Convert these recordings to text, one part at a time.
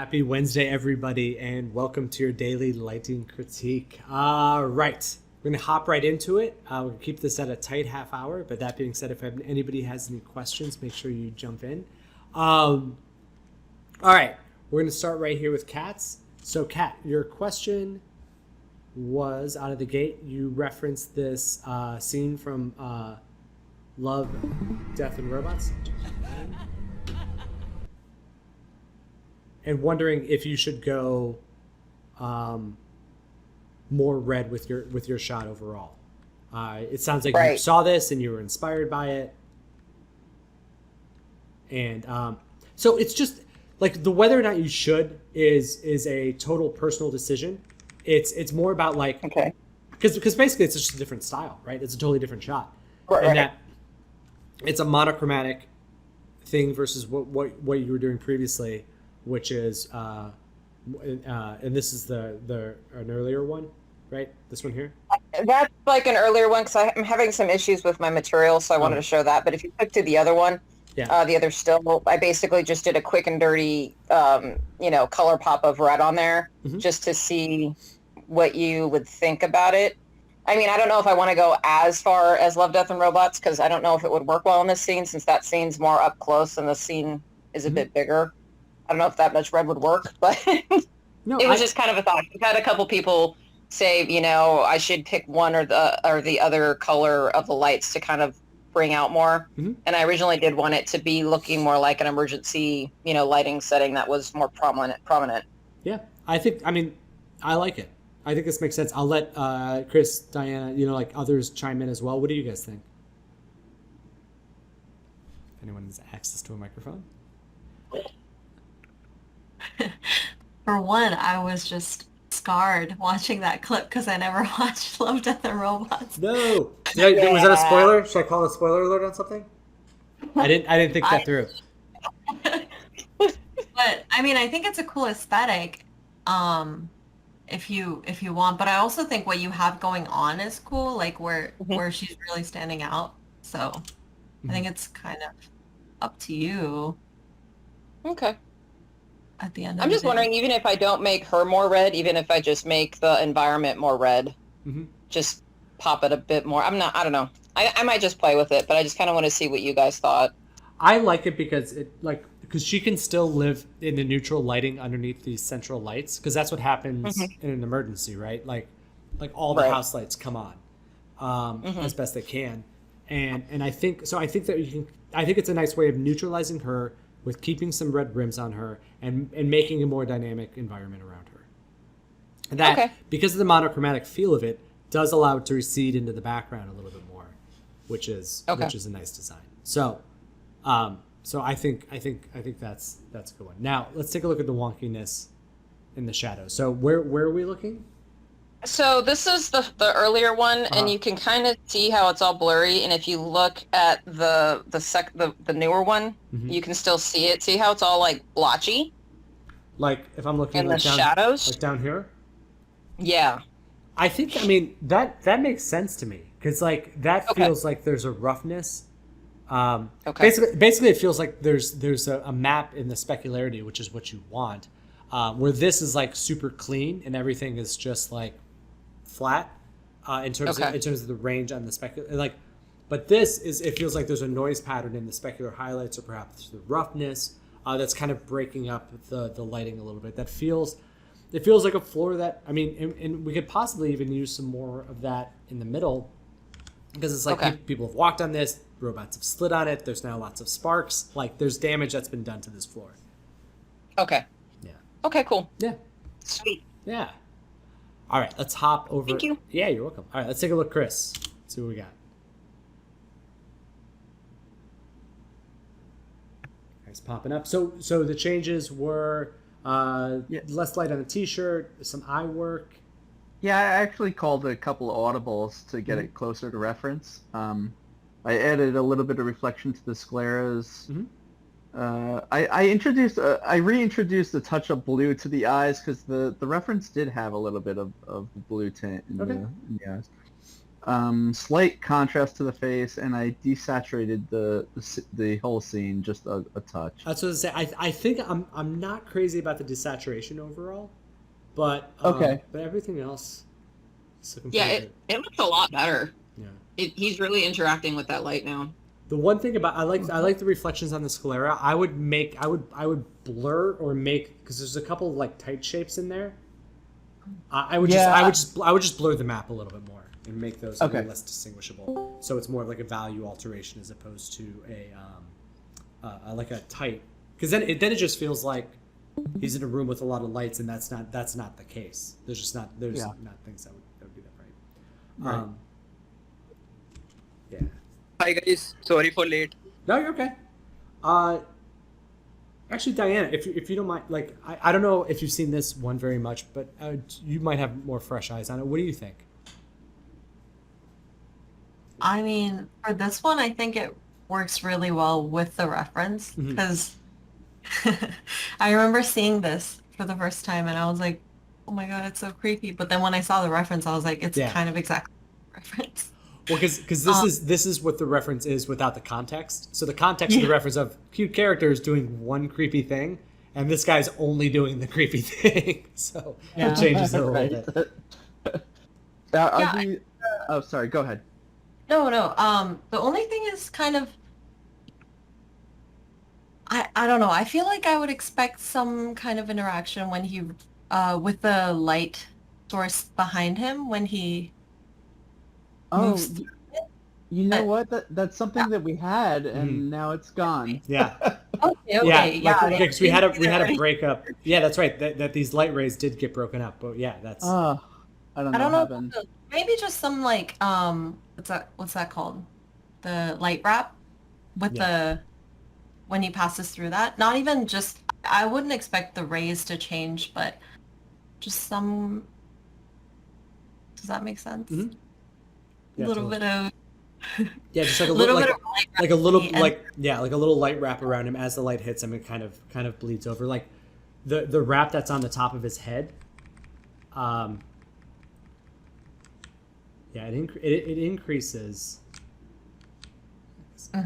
Happy Wednesday, everybody, and welcome to your daily lighting critique. All right, we're going to hop right into it. We're going to keep this at a tight half hour, but that being said, if anybody has any questions, make sure you jump in. All right, we're going to start right here with Kat's. So, Kat, your question was out of the gate. You referenced this scene from Love, Death, and Robots. And wondering if you should go more red with your shot overall. It sounds like you saw this and you were inspired by it. And so it's just like the whether or not you should is a total personal decision. It's more about like because basically it's just a different style, right? It's a totally different shot, and that it's a monochromatic thing versus what you were doing previously. Which is, and this is an earlier one, right? This one here? That's like an earlier one because I'm having some issues with my material, so I wanted to show that. But if you click to the other one, the other still, I basically just did a quick and dirty, color pop of red on there just to see what you would think about it. I mean, I don't know if I want to go as far as Love, Death, and Robots because I don't know if it would work well in this scene since that scene's more up close and the scene is a bit bigger. I don't know if that much red would work, but no, it was just kind of a thought. I've had a couple people say, I should pick one or the other color of the lights to kind of bring out more. And I originally did want it to be looking more like an emergency, lighting setting that was more prominent. Yeah, I like it. I think this makes sense. I'll let Chris, Diana, like others chime in as well. What do you guys think? If anyone has access to a microphone. For one, I was just scarred watching that clip because I never watched Love, Death, and Robots. No, was that a spoiler? Should I call a spoiler alert on something? I didn't think that through. But I mean, I think it's a cool aesthetic, if you want. But I also think what you have going on is cool, like where she's really standing out. So I think it's kind of up to you. Okay. At the end I'm just wondering, even if I don't make her more red, even if I just make the environment more red, just pop it a bit more. I don't know. I might just play with it, but I just kind of want to see what you guys thought. I like it because she can still live in the neutral lighting underneath these central lights because that's what happens in an emergency, right? Like all the house lights come on as best they can, and I think that I think it's a nice way of neutralizing her with keeping some red rims on her and making a more dynamic environment around her. And that, because of the monochromatic feel of it, does allow it to recede into the background a little bit more, which is a nice design. So, I think that's a good one. Now let's take a look at the wonkiness in the shadow. So where are we looking? So this is the earlier one, and you can kind of see how it's all blurry. And if you look at the newer one, you can still see it. See how it's all like blotchy? Like if I'm looking in like the down, shadows, like down here. Yeah. I think that makes sense to me because like that feels like there's a roughness. Basically, it feels like there's a map in the specularity, which is what you want. Where this is like super clean and everything is just like flat in terms of the range on the specular, but it feels like there's a noise pattern in the specular highlights or perhaps the roughness that's kind of breaking up the lighting a little bit. It feels like a floor that and we could possibly even use some more of that in the middle because it's like people have walked on this, robots have slid on it, there's now lots of sparks, like there's damage that's been done to this floor. Okay, cool. Yeah. Sweet. Yeah. All right, let's hop over. Thank you. Yeah, you're welcome. All right, let's take a look, Chris. See what we got. It's popping up. So the changes were less light on the t-shirt, some eye work. Yeah, I actually called a couple of audibles to get it closer to reference. I added a little bit of reflection to the scleras. I reintroduced the touch of blue to the eyes because the reference did have a little bit of blue tint in the eyes. Slight contrast to the face, and I desaturated the whole scene just a touch. That's what I say. I think I'm not crazy about the desaturation overall, but Okay. but everything else is looking Yeah, pretty good. it looks a lot better. Yeah. He's really interacting with that light now. The one thing about I like the reflections on the sclera. I would blur or make, because there's a couple of like tight shapes in there. I would just blur the map a little bit more and make those a little less distinguishable. So it's more of like a value alteration as opposed to a like a tight, because then it just feels like he's in a room with a lot of lights, and that's not the case. There's not things that would do that right. Yeah. Hi guys, sorry for late. No, you're okay. Actually, Diana, if you don't mind, like I don't know if you've seen this one very much, but you might have more fresh eyes on it. What do you think? I mean, for this one, I think it works really well with the reference, because I remember seeing this for the first time and I was like, oh my god, it's so creepy. But then when I saw the reference, I was like, it's kind of exactly the reference. Well, because this is what the reference is without the context. So the context of the reference of cute characters doing one creepy thing, and this guy's only doing the creepy thing. So it changes it a little bit. Oh, sorry. Go ahead. No. The only thing is kind of, I don't know. I feel like I would expect some kind of interaction when he, with the light source behind him when he. Oh, you know what? That's something that we had, and now it's gone. Yeah. Okay. Yeah. Because we had a breakup. Yeah, that's right. That these light rays did get broken up. But yeah, that's. I don't know what happened. Maybe just some like what's that called? The light wrap with the when he passes through that. Not even just. I wouldn't expect the rays to change, but just some. Does that make sense? Mm-hmm. A little bit of just like a little bit of like a little light wrap around him as the light hits him. It kind of bleeds over, like the wrap that's on the top of his head. It increases. But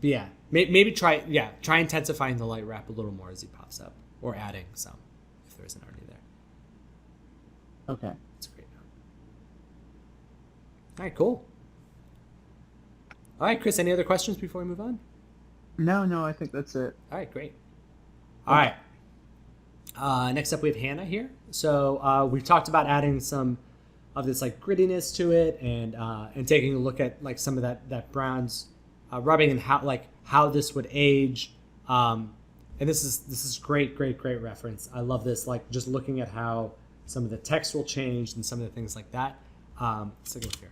yeah, maybe try intensifying the light wrap a little more as he pops up, or adding some if there isn't already there. Okay. All right, cool. All right, Chris, any other questions before we move on? No, I think that's it. All right, great. All right. Next up, we have Hannah here. So we've talked about adding some of this like grittiness to it, and taking a look at like some of that bronze rubbing, and how this would age. And this is great reference. I love this. Like just looking at how some of the text will change and some of the things like that. Let's take a look here.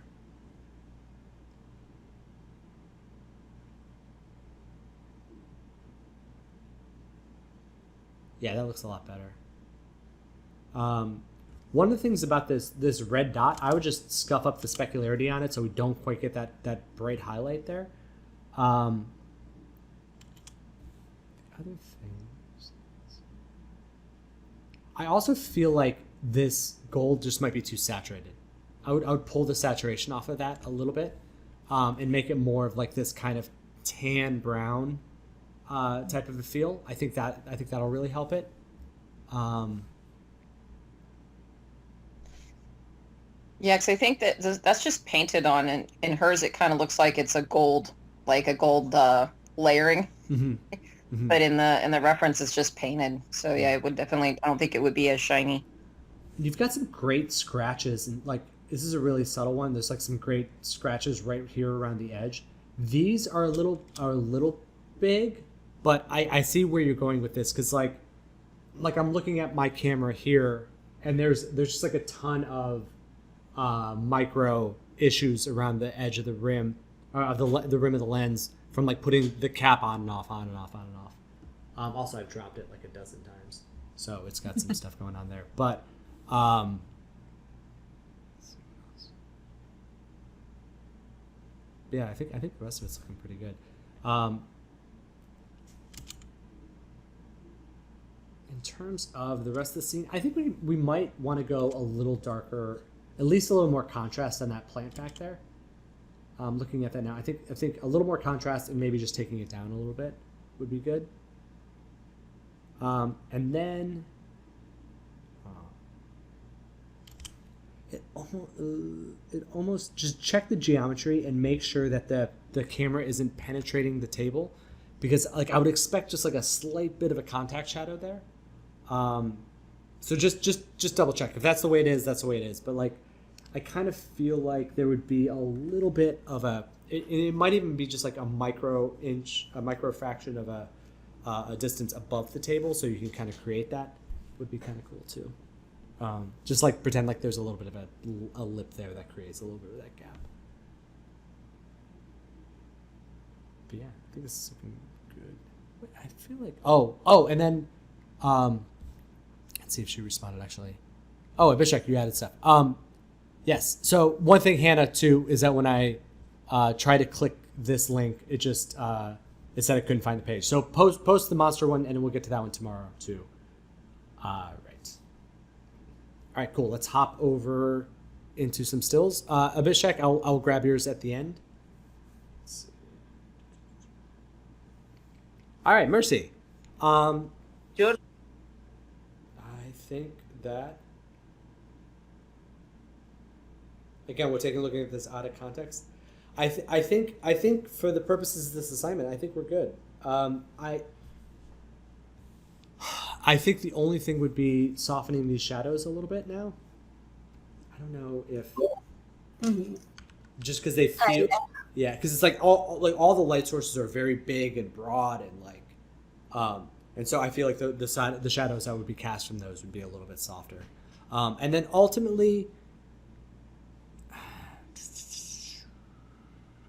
Yeah, that looks a lot better. One of the things about this red dot, I would just scuff up the specularity on it so we don't quite get that bright highlight there. Other things. I also feel like this gold just might be too saturated. I would pull the saturation off of that a little bit, and make it more of like this kind of tan brown type of a feel. I think that'll really help it. Yeah, because I think that's just painted on, and in hers it kind of looks like it's a gold layering. But in the reference it's just painted. So yeah, it would definitely. I don't think it would be as shiny. You've got some great scratches, and like this is a really subtle one. There's like some great scratches right here around the edge. These are a little big, but I see where you're going with this, because like I'm looking at my camera here, and there's just like a ton of micro issues around the edge of the rim, of the rim of the lens, from like putting the cap on and off. Also, I've dropped it like a dozen times, so it's got some stuff going on there. But yeah, I think the rest of it's looking pretty good. In terms of the rest of the scene, I think we might want to go a little darker at least a little more contrast on that plant back there. Looking at that now, I think a little more contrast and maybe just taking it down a little bit would be good. And then it almost just check the geometry and make sure that the camera isn't penetrating the table, because like I would expect just like a slight bit of a contact shadow there. So just double check if that's the way it is. That's the way it is. But like I kind of feel like there would be a little bit of it might even be just like a micro fraction of a distance above the table, so you can kind of create that. Would be kind of cool too. Just like pretend like there's a little bit of a lip there that creates a little bit of that gap. But yeah, I think this is looking good. Wait, I feel like and then let's see if she responded actually. Oh, Abishek, you added stuff. Yes. So one thing, Hannah, too, is that when I try to click this link, it just it said I couldn't find the page. So post the monster one, and we'll get to that one tomorrow too. Right. All right, cool. Let's hop over into some stills. Abishek, I'll grab yours at the end. Let's see. All right, Mercy. Sure. I think that. Again, we're taking a look at this out of context. I think for the purposes of this assignment, I think we're good. I think the only thing would be softening these shadows a little bit now. I don't know if just because they feel because it's like all the light sources are very big and broad and and so I feel like the shadows that would be cast from those would be a little bit softer, and then ultimately.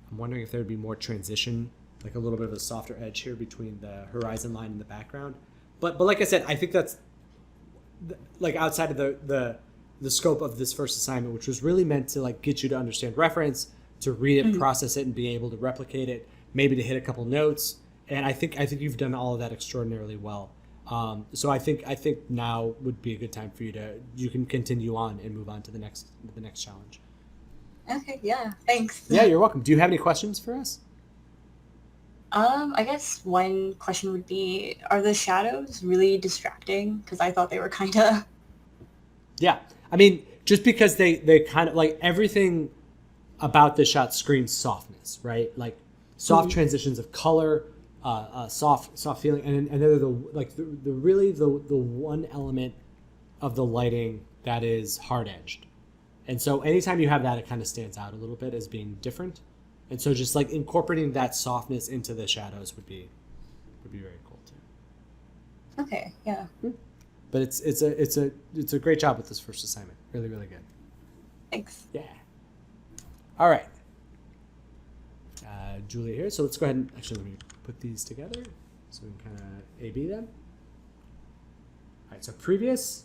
I'm wondering if there would be more transition, like a little bit of a softer edge here between the horizon line and the background. But like I said, I think that's like outside of the scope of this first assignment, which was really meant to like get you to understand reference, to read it, process it, and be able to replicate it, maybe to hit a couple notes. And I think you've done all of that extraordinarily well. So I think now would be a good time for you can continue on and move on to the next challenge. Okay, yeah, thanks. Yeah, you're welcome. Do you have any questions for us? I guess one question would be, are the shadows really distracting? Because I thought they were kind of... Yeah, I mean, just because they kind of, like, everything about the shot screams softness, right? Like, soft transitions of color, soft feeling, and they're the one element of the lighting that is hard-edged. And so anytime you have that, it kind of stands out a little bit as being different. And so just like incorporating that softness into the shadows would be very cool too. Okay, yeah. But it's a great job with this first assignment. Really, really good. Thanks. Yeah. All right. Julia here. So let's go ahead and actually let me put these together so we can kind of A/B them. All right. So previous,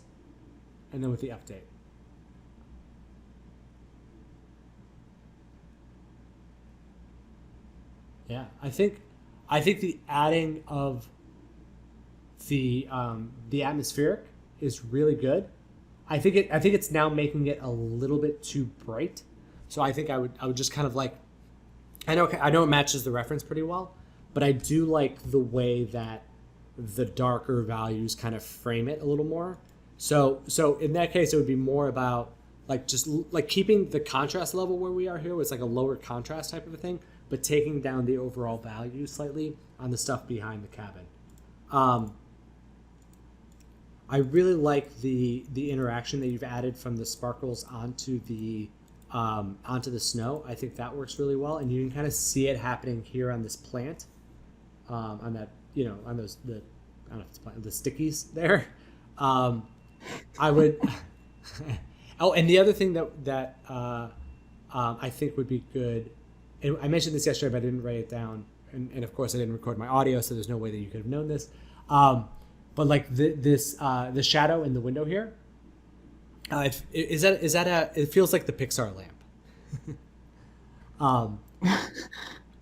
and then with the update. Yeah, I think the adding of the atmospheric is really good. I think it's now making it a little bit too bright. So I think I would just kind of like, I know it matches the reference pretty well, but I do like the way that the darker values kind of frame it a little more. So in that case, it would be more about like just like keeping the contrast level where we are here, where it's like a lower contrast type of a thing, but taking down the overall value slightly on the stuff behind the cabin. I really like the interaction that you've added from the sparkles onto the snow. I think that works really well, and you can kind of see it happening here on this plant, on that on those I don't know if it's plant, the stickies there. I would. Oh, and the other thing that I think would be good. And I mentioned this yesterday, but I didn't write it down. And of course, I didn't record my audio, so there's no way that you could have known this. But like the shadow in the window here, it feels like the Pixar lamp.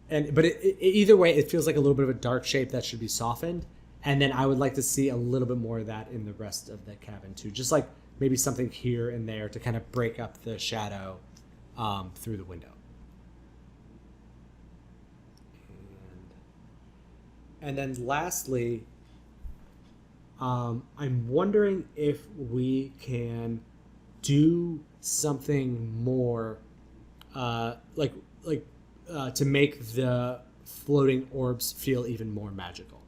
But either way, it feels like a little bit of a dark shape that should be softened. And then I would like to see a little bit more of that in the rest of the cabin too. Just like maybe something here and there to kind of break up the shadow through the window. And then lastly, I'm wondering if we can do something more to make the floating orbs feel even more magical,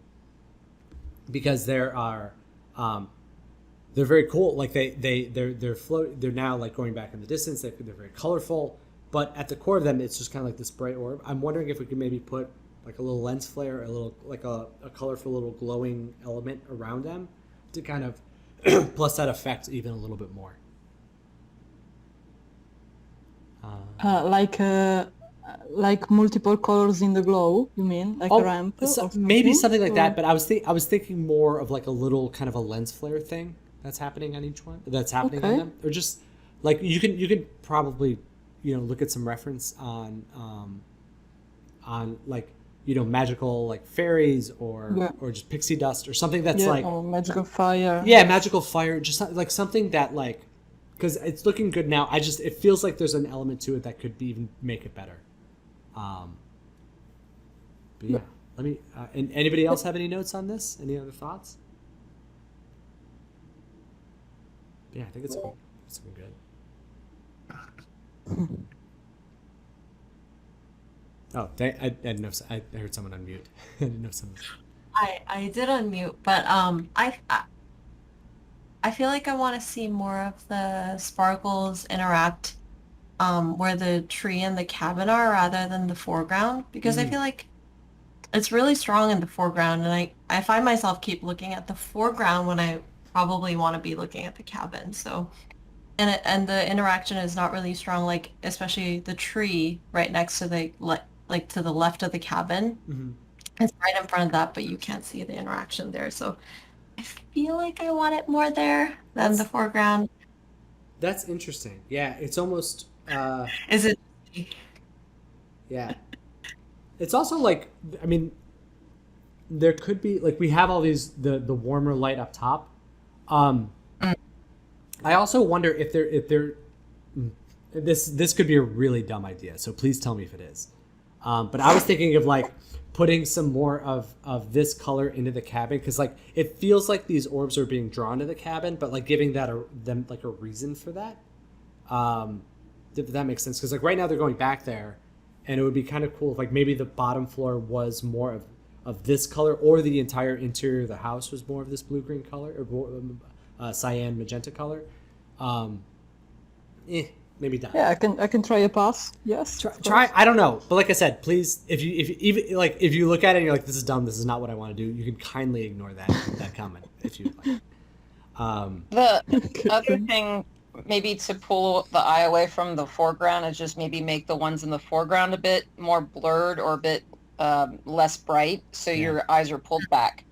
because they're very cool. Like they're now like going back in the distance. They're very colorful, but at the core of them, it's just kind of like this bright orb. I'm wondering if we could maybe put like a little lens flare, a little like a colorful little glowing element around them to kind of plus that effect even a little bit more. Like multiple colors in the glow, you mean? Like a ramp? Maybe something like that, but I was thinking more of like a little kind of a lens flare thing that's happening on each one. That's happening on them. Or just like you can probably, look at some reference on like, magical like fairies or just pixie dust or something that's like magical fire. Yeah, magical fire, just like something that like, because it's looking good now. It feels like there's an element to it that could even make it better. But yeah, let me. And anybody else have any notes on this? Any other thoughts? Yeah, I think it's been good. Oh, I didn't know. I heard someone unmute. I didn't know someone. I did unmute, but I feel like I want to see more of the sparkles interact where the tree and the cabin are rather than the foreground, because I feel like it's really strong in the foreground, and I find myself keep looking at the foreground when I probably want to be looking at the cabin. So and the interaction is not really strong, like especially the tree right next to the like to the left of the cabin. Mm-hmm. It's right in front of that, but you can't see the interaction there. So I feel like I want it more there than the foreground. That's interesting. Yeah, it's almost. Is it? Yeah. It's also like, I mean, there could be like we have all these the warmer light up top. I also wonder if this could be a really dumb idea. So please tell me if it is. But I was thinking of like putting some more of this color into the cabin, because like it feels like these orbs are being drawn to the cabin, but like giving them like a reason for that. If that makes sense, because like right now they're going back there, and it would be kind of cool if like maybe the bottom floor was more of this color, or the entire interior of the house was more of this blue-green color, or cyan magenta color. Maybe not. Yeah, I can try a pass. Yes. Try. I don't know, but like I said, please, if you look at it and you're like, this is dumb, this is not what I want to do, you can kindly ignore that comment if you like. The other thing, maybe to pull the eye away from the foreground, is just maybe make the ones in the foreground a bit more blurred or a bit less bright, so your eyes are pulled back.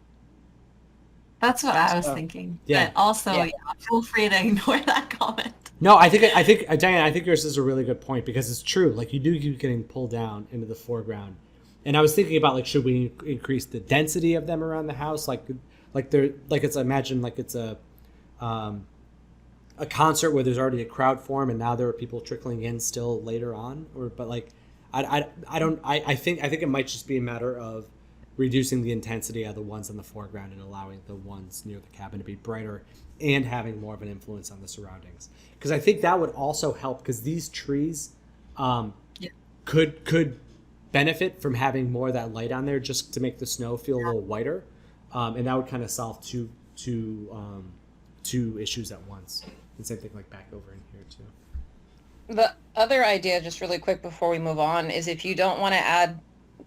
That's what I was thinking. Yeah. But also, feel free to ignore that comment. No, I think Diane, I think yours is a really good point, because it's true. Like you do keep getting pulled down into the foreground, and I was thinking about like, should we increase the density of them around the house? Like it's imagine like it's a concert where there's already a crowd form, and now there are people trickling in still later on, but like I think it might just be a matter of reducing the intensity of the ones in the foreground and allowing the ones near the cabin to be brighter and having more of an influence on the surroundings. Because I think that would also help, because these trees could benefit from having more of that light on there, just to make the snow feel a little whiter, and that would kind of solve two issues at once. And same thing like back over in here too. The other idea, just really quick before we move on, is if you don't want to add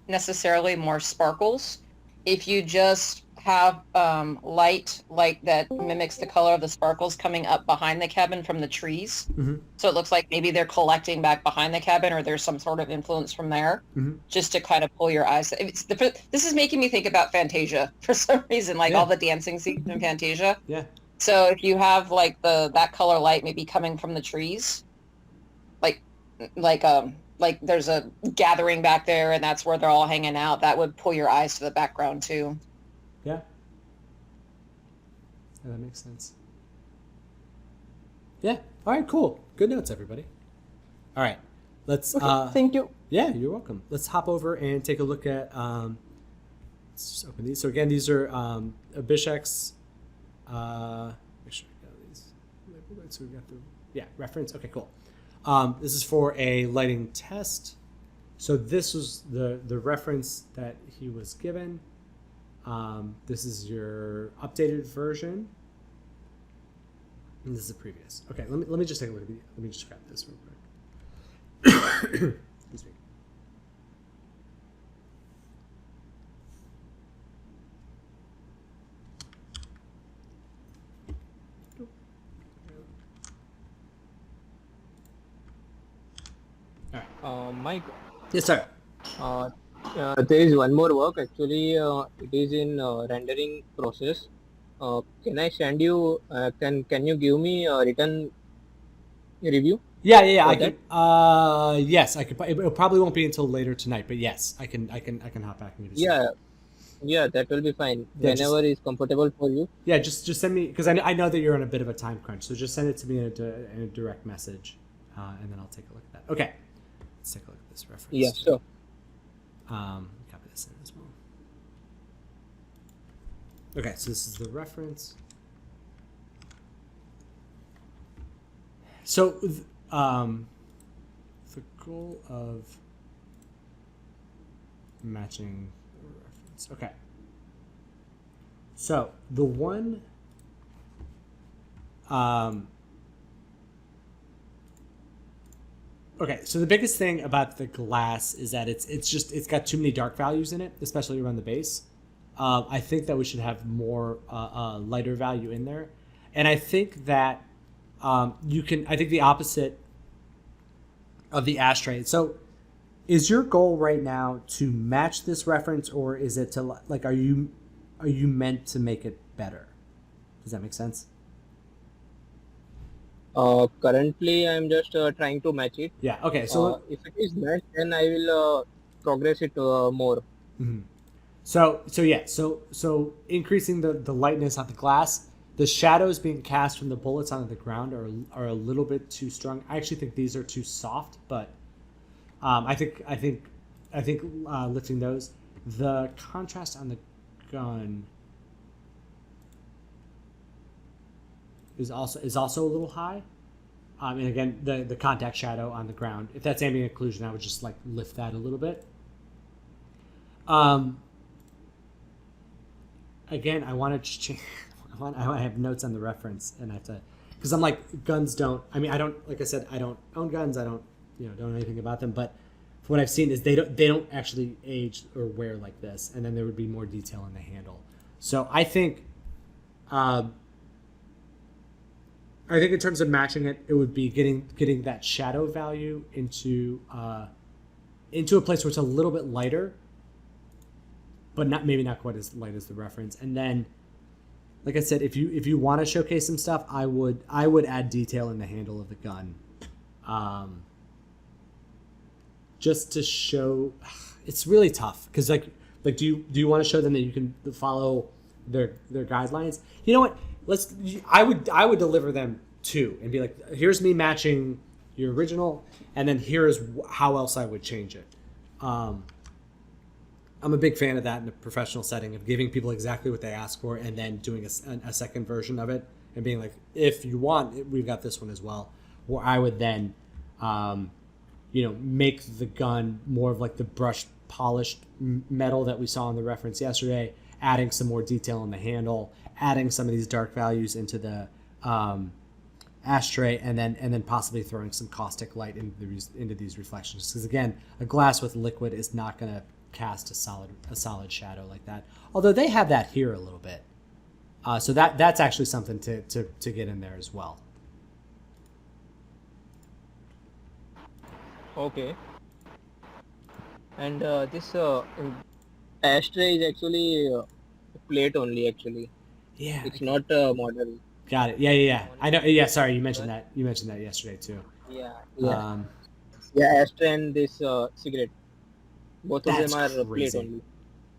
necessarily more sparkles, if you just have light like that mimics the color of the sparkles coming up behind the cabin from the trees, so it looks like maybe they're collecting back behind the cabin, or there's some sort of influence from there, just to kind of pull your eyes. This is making me think about Fantasia for some reason, like all the dancing scenes in Fantasia. Yeah. So if you have like that color light maybe coming from the trees, like there's a gathering back there and that's where they're all hanging out, that would pull your eyes to the background too. Yeah, that makes sense. Yeah. All right, cool. Good notes, everybody. All right. Let's Thank you. Yeah, you're welcome. Let's hop over and take a look at let's just open these. So again, these are Abishek's make sure I got these labeled right so we got the reference. Okay, cool. This is for a lighting test. So this was the reference that he was given. This is your updated version. And this is the previous. Okay, let me just take a look at let me just grab this real quick. Excuse me. Mike, Yes, sir. there is one more work actually. It is in rendering process. Can I send you? Can you give me a written review? Yeah. I can. Yes, I could. It probably won't be until later tonight, but yes, I can hop back and give you. Yeah, that will be fine. Yeah, Whenever is comfortable for you. Yeah, just send me because I know that you're on a bit of a time crunch, so just send it to me in a direct message, and then I'll take a look at that. Okay, let's take a look at this reference. Yeah, sure. Copy this in as well. Okay, so this is the reference. So, the goal of matching the reference. Okay. So the one. Okay, so the biggest thing about the glass is that it's got too many dark values in it, especially around the base. I think that we should have more lighter value in there, and I think that you can. I think the opposite of the ashtray. So, is your goal right now to match this reference, or is it to like? Are you meant to make it better? Does that make sense? Currently, I'm just trying to match it. Yeah. Okay. So if it is matched, then I will progress it more. Mm-hmm. So increasing the lightness on the glass, the shadows being cast from the bullets onto the ground are a little bit too strong. I actually think these are too soft, but I think lifting those, the contrast on the gun is also a little high. And again, the contact shadow on the ground, if that's ambient occlusion, I would just like lift that a little bit. Again, I want to just change. I have notes on the reference, and I have to, because I'm like, guns don't. I mean, I don't. Like I said, I don't own guns. I don't know anything about them. But what I've seen is they don't actually age or wear like this, and then there would be more detail in the handle. So I think in terms of matching it, it would be getting that shadow value into a place where it's a little bit lighter, but maybe not quite as light as the reference. And then, like I said, if you want to showcase some stuff, I would add detail in the handle of the gun, just to show. It's really tough because like do you want to show them that you can follow their guidelines? You know what? I would deliver them two and be like, here's me matching your original, and then here's how else I would change it. I'm a big fan of that in a professional setting, of giving people exactly what they ask for and then doing a second version of it and being like, if you want, we've got this one as well. Where I would then, make the gun more of like the brushed, polished metal that we saw in the reference yesterday, adding some more detail in the handle, adding some of these dark values into the ashtray, and then possibly throwing some caustic light into these reflections. Because again, a glass with liquid is not going to cast a solid shadow like that. Although they have that here a little bit, so that's actually something to get in there as well. Okay. And this ashtray is actually a plate only. Actually, Yeah, it's not a model. got it. Yeah. I know. Yeah, sorry, you mentioned that. You mentioned that yesterday too. Yeah. Ashtray and this cigarette. Both of them are crazy. plate only.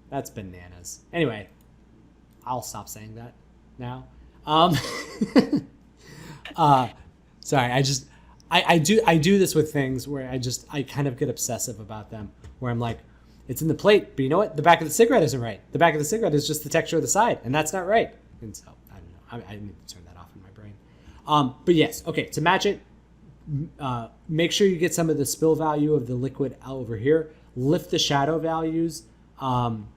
That's bananas. Anyway, I'll stop saying that now. Sorry, I do this with things where I kind of get obsessive about them, where I'm like, it's in the plate, but you know what? The back of the cigarette isn't right. The back of the cigarette is just the texture of the side, and that's not right. And so I don't know. I need to turn that off in my brain. But yes, okay. To match it, make sure you get some of the spill value of the liquid over here. Lift the shadow values, and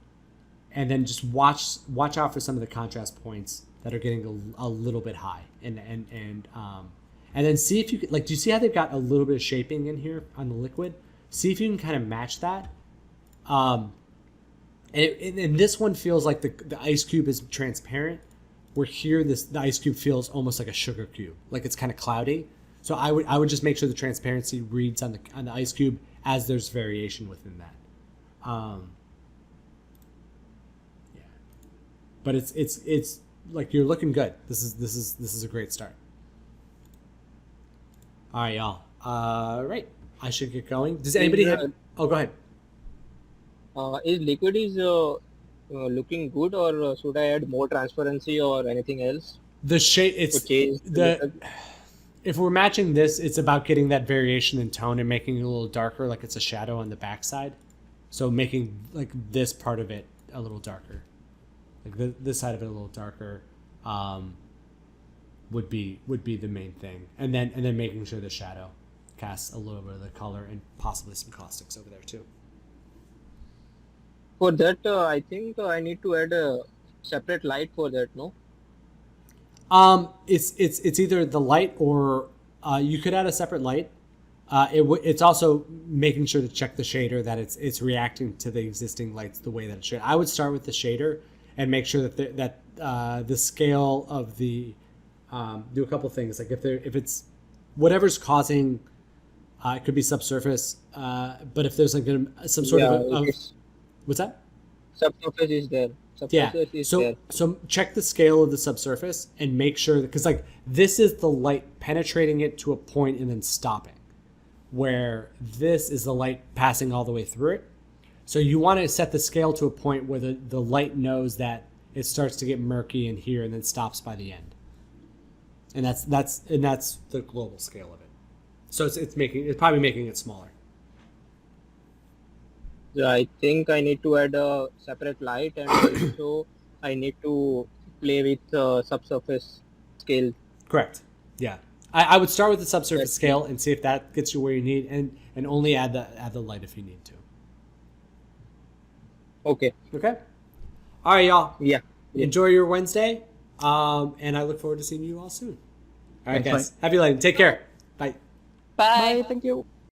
then just watch out for some of the contrast points that are getting a little bit high, and then see if you can, like, do you see how they've got a little bit of shaping in here on the liquid? See if you can kind of match that. And this one feels like the ice cube is transparent, where here the ice cube feels almost like a sugar cube, like it's kind of cloudy. So I would just make sure the transparency reads on the ice cube as there's variation within that. Yeah, but it's like you're looking good. This is a great start. All right, y'all. Right, I should get going. Does anybody have? Oh, go ahead. Is liquid looking good, or should I add more transparency or anything else? The shade, if we're matching this, it's about getting that variation in tone and making it a little darker, like it's a shadow on the backside. So making like this part of it a little darker, like this side of it a little darker, would be the main thing, and then making sure the shadow casts a little bit of the color and possibly some caustics over there too. For that, I think I need to add a separate light for that, no? It's either the light or you could add a separate light. It's also making sure to check the shader that it's reacting to the existing lights the way that it should. I would start with the shader and make sure that the scale of the do a couple things, like if it's whatever's causing it could be subsurface, but if there's like some sort of what's that? Subsurface is there. So check the scale of the subsurface and make sure that, because like this is the light penetrating it to a point and then stopping, where this is the light passing all the way through it. So you want to set the scale to a point where the light knows that it starts to get murky in here and then stops by the end. And that's the global scale of it. So it's probably making it smaller. Yeah, I think I need to add a separate light, and also I need to play with subsurface scale. Correct. Yeah, I would start with the subsurface scale and see if that gets you where you need, and only add the light if you need to. Okay. Okay. All right, y'all. Yeah. Enjoy your Wednesday, and I look forward to seeing you all soon. All right, Thanks, guys. Happy lighting. Take care. Bye. Bye. Bye. Thank you.